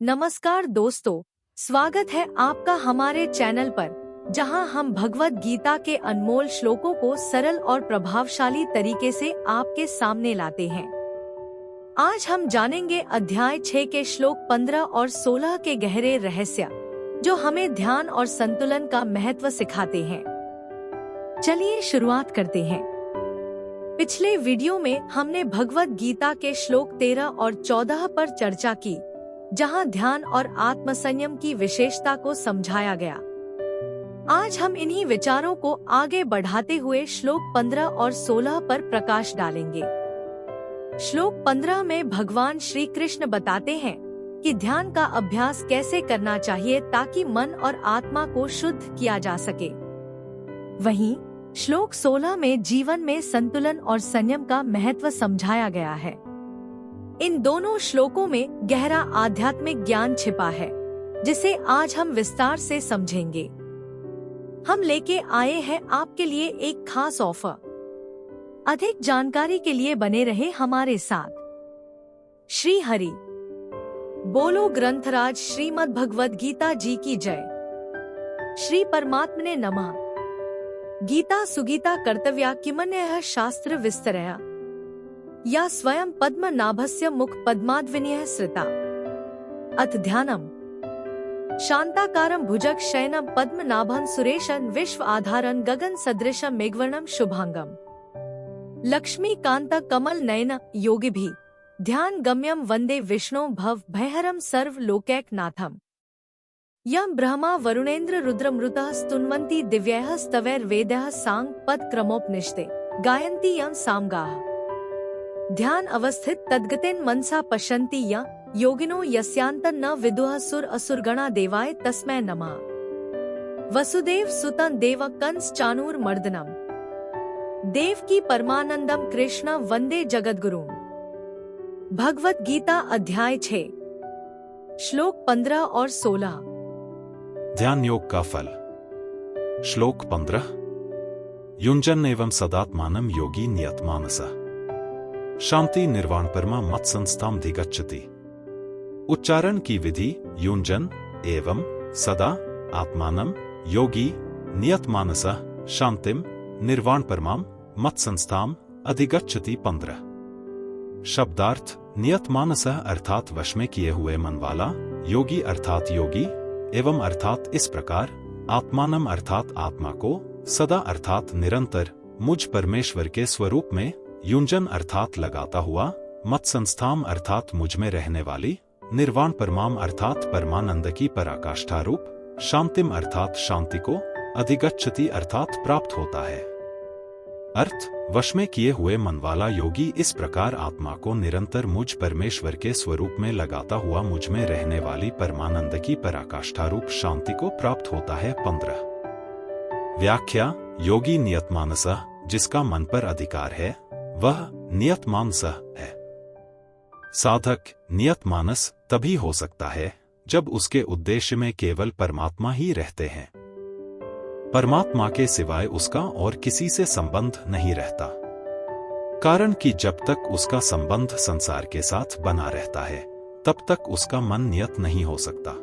नमस्कार दोस्तों, स्वागत है आपका हमारे चैनल पर, जहां हम भगवत गीता के अनमोल श्लोकों को सरल और प्रभावशाली तरीके से आपके सामने लाते हैं। आज हम जानेंगे अध्याय 6 के श्लोक 15 और 16 के गहरे रहस्य, जो हमें ध्यान और संतुलन का महत्व सिखाते हैं। चलिए शुरुआत करते हैं। पिछले वीडियो में हमने भगवत गीता के श्लोक 13 और 14 पर चर्चा की, जहां ध्यान और आत्मसंयम की विशेषता को समझाया गया। आज हम इन्हीं विचारों को आगे बढ़ाते हुए श्लोक 15 और 16 पर प्रकाश डालेंगे। श्लोक 15 में भगवान श्री कृष्ण बताते हैं कि ध्यान का अभ्यास कैसे करना चाहिए ताकि मन और आत्मा को शुद्ध किया जा सके। वहीं श्लोक 16 में जीवन में संतुलन और संयम का महत्व समझाया गया है। इन दोनों श्लोकों में गहरा आध्यात्मिक ज्ञान छिपा है, जिसे आज हम विस्तार से समझेंगे। हम लेके आए हैं आपके लिए एक खास ऑफर। अधिक जानकारी के लिए बने रहे हमारे साथ। श्री हरि बोलो। ग्रंथराज श्रीमद् भगवद गीता जी की जय। श्री परमात्मने नमः। गीता सुगीता कर्तव्या किमन्यः शास्त्र विस्तरया या स्वयं पद्मनाभस्य मुख पद्माद्विनयः श्रिता। अथ ध्यानम्। शांताकारं भुजग शयनं पद्मनाभं सुरेशं विश्व आधारं गगन सदृशं मेघवर्णं शुभांगम। लक्ष्मीकांत कमल नयन योगिभिः ध्यान गम्यं वंदे विष्णु भव भयहरं सर्व लोकैकनाथम्। यं ब्रह्मा वरुणेन्द्र रुद्रमृतः स्तुन्वन्ति दिव्यैः स्तवैर्वेदैः सांग पद क्रमोपनिषदे गायन्ति यं सामगाः। ध्यान अवस्थित तद्गतेन मनसा पश्यन्ति या योगिनो यस्यान्तं न विदुः सुर असुरगणा देवाय तस्मै नमः। वसुदेव सुतं देव कंस चाणूरमर्दनम्। देवकी परमानंदम कृष्ण वंदे जगद्गुरुम्। भगवत गीता अध्याय 6 श्लोक 15 और 16। ध्यान योग का फल। श्लोक 15। युञ्जन एवं सदात्मानं योगी नियतमानसः शांति निर्वाण परमा मत संस्थाम धिगच्छति। उच्चारण की विधि। युञ्जन एवं सदा आत्मानम योगी नियतमानसः शांतिम निर्वाण परमाम मत संस्थाम अधिगच्छति। 15। शब्दार्थ। नियतमानसः अर्थात वश में किए हुए मन वाला, योगी अर्थात योगी, एवं अर्थात इस प्रकार, आत्मानम अर्थात आत्मा को, सदा अर्थात निरंतर, मुझ परमेश्वर के स्वरूप में, युञ्जन अर्थात लगाता हुआ, मत संस्थाम अर्थात मुझ में रहने वाली, निर्वाण परमाम अर्थात परमानंद की पराकाष्ठा रूप, शांतिम अर्थात शांति को, अधिगच्छति अर्थात प्राप्त होता है। अर्थ। वश में किए हुए मन वाला योगी इस प्रकार आत्मा को निरंतर मुझ परमेश्वर के स्वरूप में लगाता हुआ मुझ में रहने वाली परमानंद की पराकाष्ठा रूप शांति को प्राप्त होता है। 15। व्याख्या। योगी नियतमानसः जिसका मन पर अधिकार है, वह नियतमानसः है। साधक। नियतमानस तभी हो सकता है जब उसके उद्देश्य में केवल परमात्मा ही रहते हैं। परमात्मा के सिवाय उसका और किसी से संबंध नहीं रहता, कारण कि जब तक उसका संबंध संसार के साथ बना रहता है, तब तक उसका मन नियत नहीं हो सकता।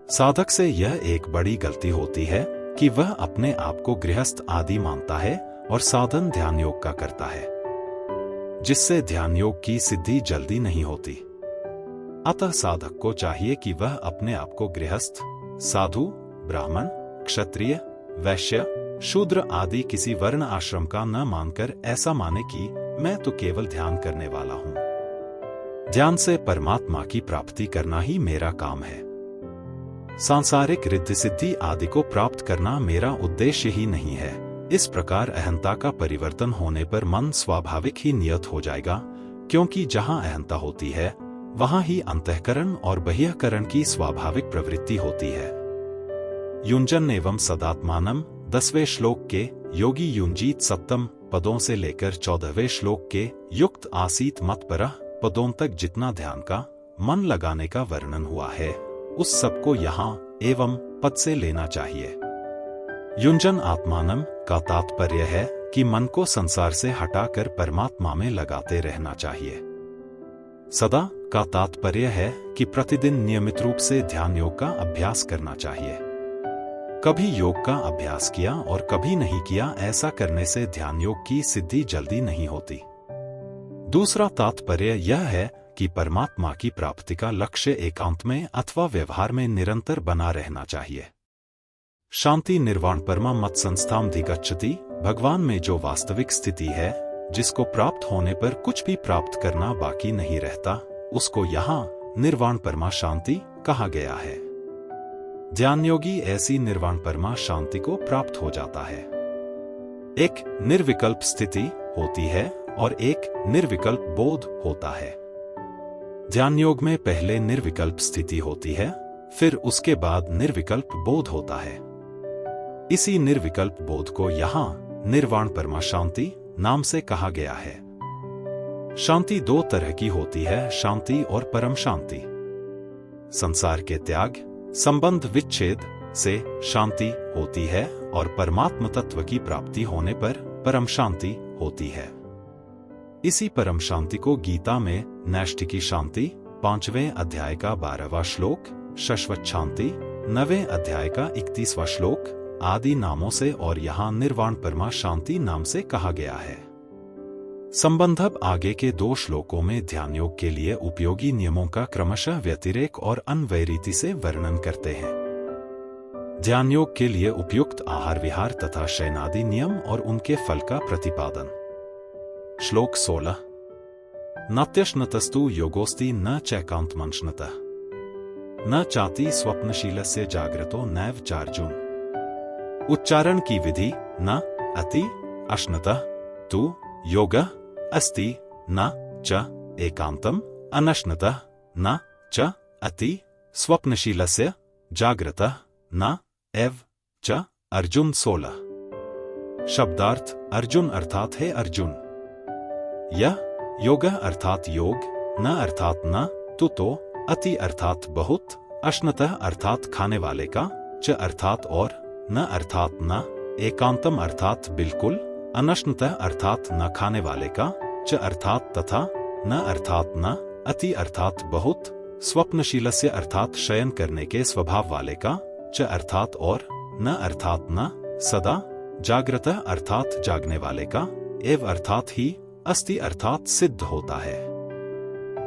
साधक से यह एक बड़ी गलती होती है कि वह अपने आप को गृहस्थ आदि मानता है और साधन ध्यान योग का करता है, जिससे ध्यान योग की सिद्धि जल्दी नहीं होती। अतः साधक को चाहिए कि वह अपने आप को गृहस्थ, साधु, ब्राह्मण, क्षत्रिय, वैश्य, शूद्र आदि किसी वर्ण आश्रम का न मानकर ऐसा माने कि मैं तो केवल ध्यान करने वाला हूं। ध्यान से परमात्मा की प्राप्ति करना ही मेरा काम है। सांसारिक रिद्धि सिद्धि आदि को प्राप्त करना मेरा उद्देश्य ही नहीं है। इस प्रकार अहंता का परिवर्तन होने पर मन स्वाभाविक ही नियत हो जाएगा, क्योंकि जहां अहंता होती है वहां ही अंतःकरण और बहिःकरण की स्वाभाविक प्रवृत्ति होती है। युञ्जन एवं सदात्मानम 10वें श्लोक के योगी युञ्जीत सप्तम पदों से लेकर 14वें श्लोक के युक्त आसीत मत्परः पदों तक जितना ध्यान का, मन लगाने का वर्णन हुआ है, उस सबको यहाँ एवं पद से लेना चाहिए। युञ्जन आत्मानम का तात्पर्य है कि मन को संसार से हटाकर परमात्मा में लगाते रहना चाहिए। सदा का तात्पर्य है कि प्रतिदिन नियमित रूप से ध्यान योग का अभ्यास करना चाहिए। कभी योग का अभ्यास किया और कभी नहीं किया, ऐसा करने से ध्यान योग की सिद्धि जल्दी नहीं होती। दूसरा तात्पर्य यह है कि परमात्मा की प्राप्ति का लक्ष्य एकांत में अथवा व्यवहार में निरंतर बना रहना चाहिए। शांति निर्वाण परमा मत संस्थामधिगच्छति, भगवान में जो वास्तविक स्थिति है, जिसको प्राप्त होने पर कुछ भी प्राप्त करना बाकी नहीं रहता, उसको यहाँ निर्वाण परमा शांति कहा गया है। ध्यान योगी ऐसी निर्वाण परमा शांति को प्राप्त हो जाता है। एक निर्विकल्प स्थिति होती है और एक निर्विकल्प बोध होता है। ध्यान योग में पहले निर्विकल्प स्थिति होती है, फिर उसके बाद निर्विकल्प बोध होता है। इसी निर्विकल्प बोध को यहाँ निर्वाण परमा शांति नाम से कहा गया है। शांति दो तरह की होती है, शांति और परम शांति। संसार के त्याग, संबंध विच्छेद से शांति होती है और परमात्म तत्व की प्राप्ति होने पर परम शांति होती है। इसी परम शांति को गीता में नैष्ठिकी शांति 5वें अध्याय का 12वां श्लोक, शाश्वत शांति 9वें अध्याय का 31वां श्लोक आदि नामों से और यहाँ निर्वाण परमा शांति नाम से कहा गया है। संबंधब आगे के 2 श्लोकों में ध्यान योग के लिए उपयोगी नियमों का क्रमशः व्यतिरेक और अन्वयरीति से वर्णन करते हैं। ध्यान योग के लिए उपयुक्त आहार विहार तथा शयनादि नियम और उनके फल का प्रतिपादन। श्लोक 16। नात्यश्नतस्तु योगोस्ति न चैकांतमंशनतः न चाति स्वप्नशीलस्य जाग्रतो नैव चार्जुन। उच्चारण की विधि न अति अश्नतः तु योगः अस्ति न च एकांतम अनश्नतः न च अति स्वप्नशीलस्य जाग्रतः न एव च। अर्जुन 16। शब्दार्थ अर्जुन अर्थात है अर्जुन। यह योग अर्थात योग, न अर्थात न, तो अति अर्थात बहुत, अश्नतः अर्थात खाने वाले का, च अर्थात और, न अर्थात न, एकांतम अर्थात बिल्कुल, अनश्नतः अर्थात न खाने वाले का, च अर्थात तथा, न अर्थात न, अति अर्थात बहुत, स्वप्नशीलस्य अर्थात शयन करने के स्वभाव वाले का, च अर्थात और, न अर्थात न, सदा, जाग्रतः अर्थात जागने वाले का, एव अर्थात ही, अस्ति अर्थात सिद्ध होता है।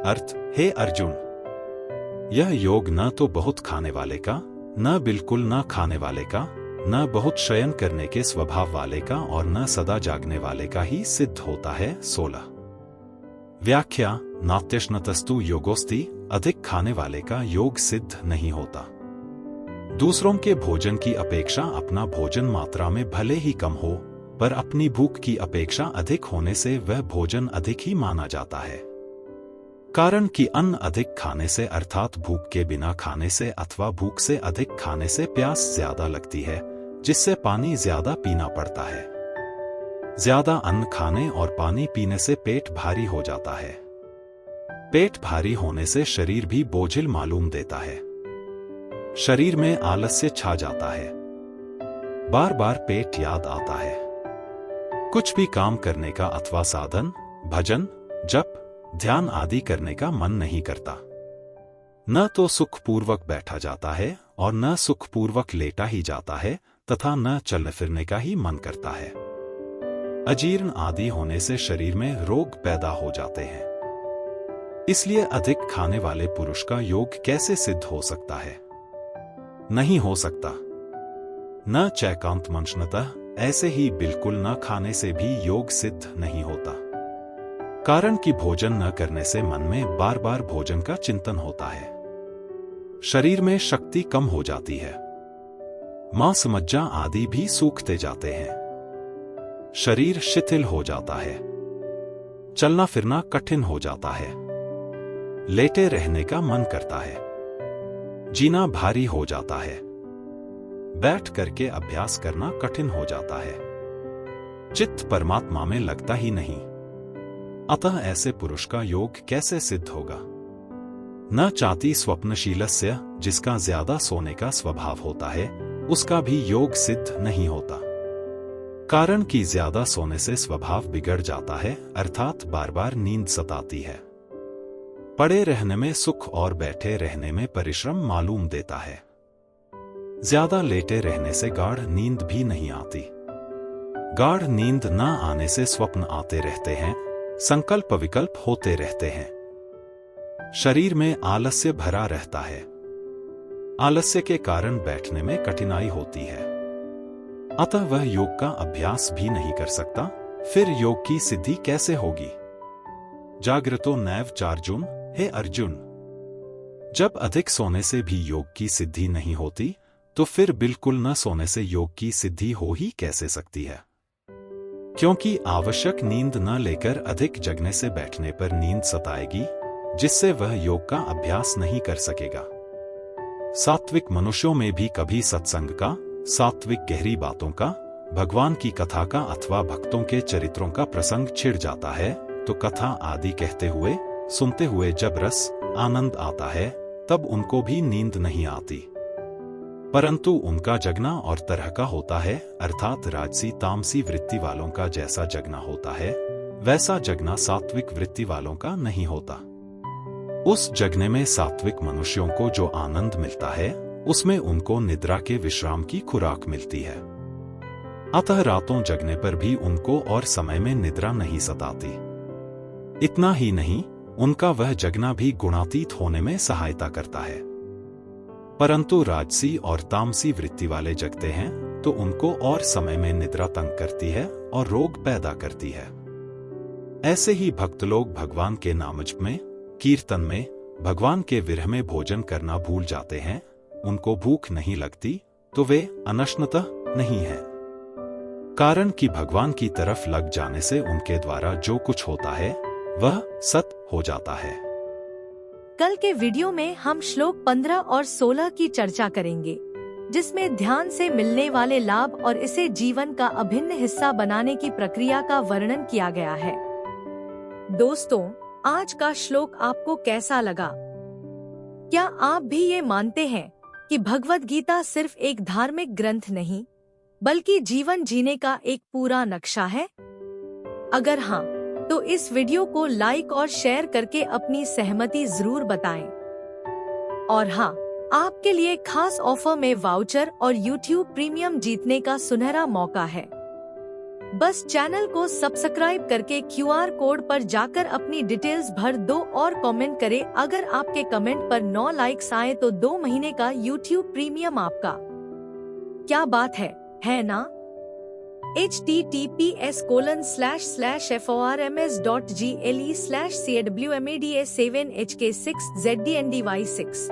अर्थ, हे अर्जुन, यह योग न तो बहुत खाने वाले का, न बिल्कुल न खाने वाले का, न बहुत शयन करने के स्वभाव वाले का और न सदा जागने वाले का ही सिद्ध होता है। 16। व्याख्या। नात्यश्नतस्तु योगोस्ति, अधिक खाने वाले का योग सिद्ध नहीं होता। दूसरों के भोजन की अपेक्षा अपना भोजन मात्रा में भले ही कम हो, पर अपनी भूख की अपेक्षा अधिक होने से वह भोजन अधिक ही माना जाता है। कारण कि अन्न अधिक खाने से अर्थात भूख के बिना खाने से अथवा भूख से अधिक खाने से प्यास ज्यादा लगती है, जिससे पानी ज्यादा पीना पड़ता है। ज्यादा अन्न खाने और पानी पीने से पेट भारी हो जाता है। पेट भारी होने से शरीर भी बोझिल मालूम देता है। शरीर में आलस्य छा जाता है। बार बार पेट याद आता है। कुछ भी काम करने का अथवा साधन, भजन, जप, ध्यान आदि करने का मन नहीं करता। न तो सुखपूर्वक बैठा जाता है और न सुखपूर्वक लेटा ही जाता है तथा न चलने फिरने का ही मन करता है। अजीर्ण आदि होने से शरीर में रोग पैदा हो जाते हैं। इसलिए अधिक खाने वाले पुरुष का योग कैसे सिद्ध हो सकता है? नहीं हो सकता। न चैकांत मंशनतः, ऐसे ही बिल्कुल न खाने से भी योग सिद्ध नहीं होता। कारण कि भोजन न करने से मन में बार बार भोजन का चिंतन होता है। शरीर में शक्ति कम हो जाती है। मांस मज्जा आदि भी सूखते जाते हैं। शरीर शिथिल हो जाता है। चलना फिरना कठिन हो जाता है। लेटे रहने का मन करता है। जीना भारी हो जाता है। बैठ करके अभ्यास करना कठिन हो जाता है। चित्त परमात्मा में लगता ही नहीं। अतः ऐसे पुरुष का योग कैसे सिद्ध होगा? न चाति स्वप्नशीलस्य, जिसका ज्यादा सोने का स्वभाव होता है, उसका भी योग सिद्ध नहीं होता। कारण कि ज्यादा सोने से स्वभाव बिगड़ जाता है, अर्थात बार बार नींद सताती है। पड़े रहने में सुख और बैठे रहने में परिश्रम मालूम देता है। ज्यादा लेटे रहने से गाढ़ नींद भी नहीं आती। गाढ़ नींद न आने से स्वप्न आते रहते हैं, संकल्प विकल्प होते रहते हैं। शरीर में आलस्य भरा रहता है। आलस्य के कारण बैठने में कठिनाई होती है, अतः वह योग का अभ्यास भी नहीं कर सकता। फिर योग की सिद्धि कैसे होगी? जागृतो नैव चार्जुन, हे अर्जुन। जब अधिक सोने से भी योग की सिद्धि नहीं होती, तो फिर बिल्कुल न सोने से योग की सिद्धि हो ही कैसे सकती है? क्योंकि आवश्यक नींद न लेकर अधिक जगने से बैठने पर नींद सताएगी, जिससे वह योग का अभ्यास नहीं कर सकेगा। सात्विक मनुष्यों में भी कभी सत्संग का, सात्विक गहरी बातों का, भगवान की कथा का अथवा भक्तों के चरित्रों का प्रसंग छिड़ जाता है, तो कथा आदि कहते हुए, सुनते हुए जब रस आनंद आता है, तब उनको भी नींद नहीं आती। परंतु उनका जगना और तरह का होता है, अर्थात राजसी तामसी वृत्ति वालों का जैसा जगना होता है, वैसा जगना सात्विक वृत्ति वालों का नहीं होता। उस जगने में सात्विक मनुष्यों को जो आनंद मिलता है, उसमें उनको निद्रा के विश्राम की खुराक मिलती है। अतः रातों जगने पर भी उनको और समय में निद्रा नहीं सताती। इतना ही नहीं, उनका वह जगना भी गुणातीत होने में सहायता करता है। परंतु राजसी और तामसी वृत्ति वाले जगते हैं, तो उनको और समय में निद्रा तंग करती है और रोग पैदा करती है। ऐसे ही भक्त लोग भगवान के नामजप में, कीर्तन में, भगवान के विरह में भोजन करना भूल जाते हैं। उनको भूख नहीं लगती, तो वे अनशनतः नहीं है। कारण कि भगवान की तरफ लग जाने से उनके द्वारा जो कुछ होता है, वह सत हो जाता है। कल के वीडियो में हम श्लोक 15 और 16 की चर्चा करेंगे, जिसमें ध्यान से मिलने वाले लाभ और इसे जीवन का अभिन्न हिस्सा बनाने की प्रक्रिया का वर्णन किया गया है। दोस्तों, आज का श्लोक आपको कैसा लगा? क्या आप भी ये मानते हैं कि भगवद गीता सिर्फ एक धार्मिक ग्रंथ नहीं, बल्कि जीवन जीने का एक पूरा नक्शा है? अगर हाँ, तो इस वीडियो को लाइक और शेयर करके अपनी सहमति जरूर बताएं। और हाँ, आपके लिए खास ऑफर में वाउचर और YouTube प्रीमियम जीतने का सुनहरा मौका है। बस चैनल को सब्सक्राइब करके QR कोड पर जाकर अपनी डिटेल्स भर दो और कमेंट करें। अगर आपके कमेंट पर 9 लाइक्स आए तो 2 महीने का YouTube प्रीमियम आपका। क्या बात है ना? https://forms.gle/cwmada7hk6zdndy6।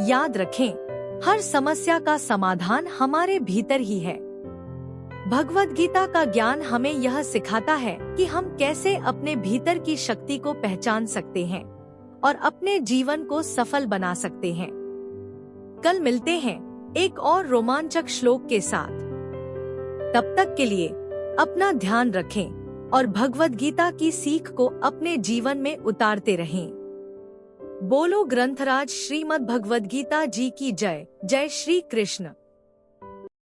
याद रखें, हर समस्या का समाधान हमारे भीतर ही है। भगवद गीता का ज्ञान हमें यह सिखाता है कि हम कैसे अपने भीतर की शक्ति को पहचान सकते हैं और अपने जीवन को सफल बना सकते हैं। कल मिलते हैं एक और रोमांचक श्लोक के साथ। तब तक के लिए अपना ध्यान रखें और भगवद गीता की सीख को अपने जीवन में उतारते रहें। बोलो ग्रंथराज श्रीमद् भगवद गीता जी की जय। जय श्री कृष्ण।